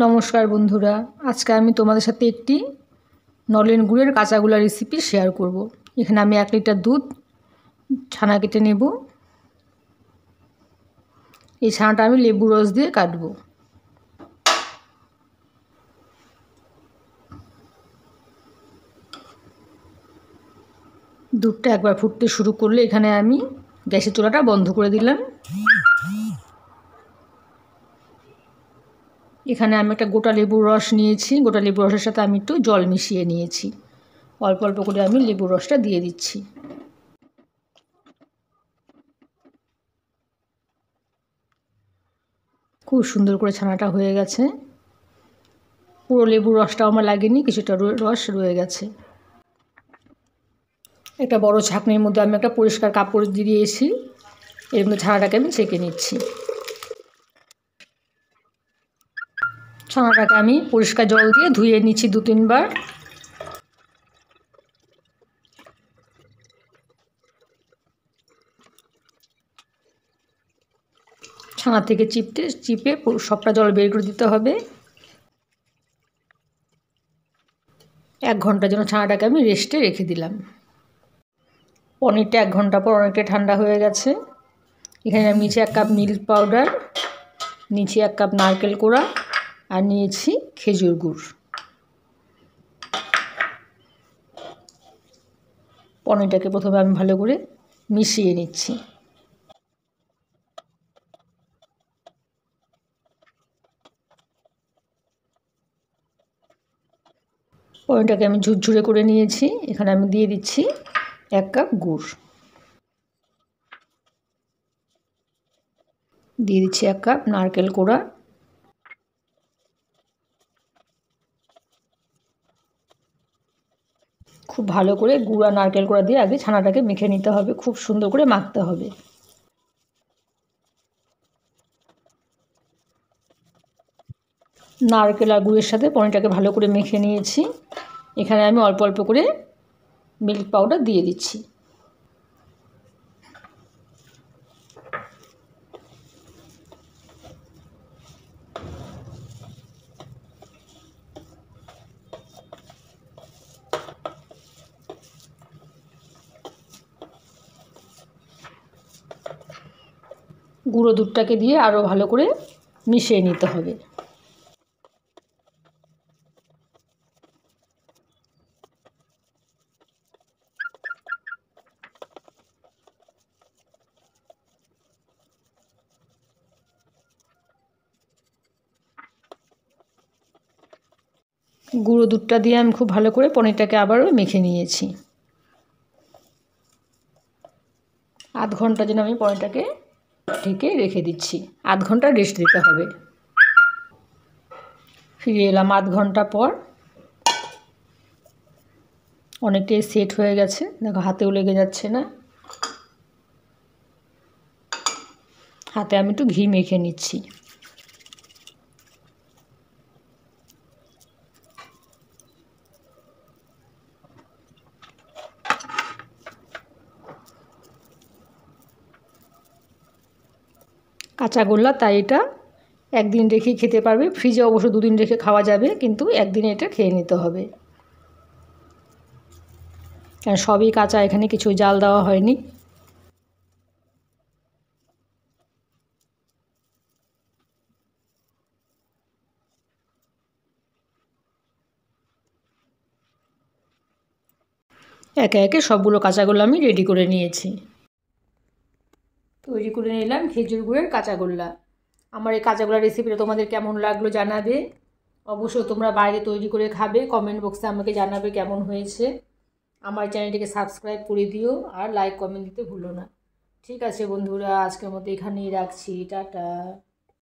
নমস্কার বন্ধুরা, আজকে আমি তোমাদের সাথে একটি নলেন গুড়ের কাঁচা গোল্লা রেসিপি শেয়ার করব। এখানে আমি 1 লিটার দুধ ছানা কেটে নেব। এই ছানাটা আমি লেবু রস দিয়ে কাটবো। দুধটা একবার ফুটতে শুরু করলে এখানে আমি গ্যাসের চুলাটা বন্ধ করে দিলাম। এখানে আমি একটা গোটা লেবুর রস নিয়েছি। গোটা লেবুর রসের সাথে আমি একটু জল মিশিয়ে নিয়েছি। অল্প অল্প করে আমি লেবুর রসটা দিয়ে দিচ্ছি। খুব সুন্দর করে ছানাটা হয়ে গেছে। পুরো লেবুর রসটাও আমার লাগেনি, কিছুটা রস রয়ে গেছে। একটা বড় ছাঁকনির মধ্যে আমি একটা পরিষ্কার কাপড় দিয়ে দিয়েছি। এর মধ্যে ছানাটাকে আমি ছেঁকে নিচ্ছি। ছানাটাকে আমি পরিষ্কার জল দিয়ে ধুয়ে নিচ্ছি 2-3 বার। ছানা থেকে চিপে সবটা জল বের করে দিতে হবে। 1 ঘন্টার জন্য ছানাটাকে আমি রেস্টে রেখে দিলাম। পনিরটা 1 ঘন্টা পর অনেকটা ঠান্ডা হয়ে গেছে। এখানে আমি নিয়েছি 1 কাপ মিল্ক পাউডার, নিয়েছি 1 কাপ নারকেল কোড়া আর নিয়েছি খেজুর গুড়। পনিরটাকে প্রথমে আমি ভালো করে মিশিয়ে নিচ্ছি। পনিরটাকে আমি ঝুরঝুরে করে নিয়েছি। এখানে আমি দিয়ে দিচ্ছি 1 কাপ গুড়, দিয়ে দিচ্ছি 1 কাপ নারকেল কোড়া, খুব ভালো করে গুড় আর নারকেল কোড়া দিয়ে আগে ছানাটাকে মেখে নিতে হবে। খুব সুন্দর করে মাখতে হবে। নারকেল আর গুড়ের সাথে পনিরটাকে ভালো করে মেখে নিয়েছি। এখানে আমি অল্প অল্প করে মিল্ক পাউডার দিয়ে দিচ্ছি। গুঁড়ো দুধটাকে দিয়ে আরও ভালো করে মিশিয়ে নিতে হবে। গুঁড়ো দুধটা দিয়ে আমি খুব ভালো করে পনিরটাকে আবারও মেখে নিয়েছি। আধ ঘন্টার জন্য আমি পনিরটাকে ঢেকে রেখে দিচ্ছি। আধ ঘন্টা রেস্ট দিতে হবে। ফিরে এলাম আধ ঘন্টা পর। অনেকটাই সেট হয়ে গেছে, দেখো হাতেও লেগে যাচ্ছে না। হাতে আমি একটু ঘি মেখে নিচ্ছি। কাঁচা গোল্লা, তাই এটা 1 দিন রেখে খেতে পারবে। ফ্রিজে অবশ্য 2 দিন রেখে খাওয়া যাবে, কিন্তু 1 দিনে এটা খেয়ে নিতে হবে। কারণ সবই কাঁচা, এখানে কিছু জাল দেওয়া হয়নি। একে একে সবগুলো কাঁচা গোল্লা আমি রেডি করে নিয়েছি। তৈরি করে নিলাম খেজুর গুড়ের কাঁচা গোল্লা। আমার এই কাঁচা গোল্লা রেসিপিটা তোমাদের কেমন লাগলো জানাবে। অবশ্যই তোমরা বাইরে তৈরি করে খাবে। কমেন্ট বক্সে আমাকে জানাবে কেমন হয়েছে। আমার চ্যানেলটিকে সাবস্ক্রাইব করে দিও আর লাইক কমেন্ট দিতে ভুলো না। ঠিক আছে বন্ধুরা, আজকের মতো এখানেই রাখছি। টাটা।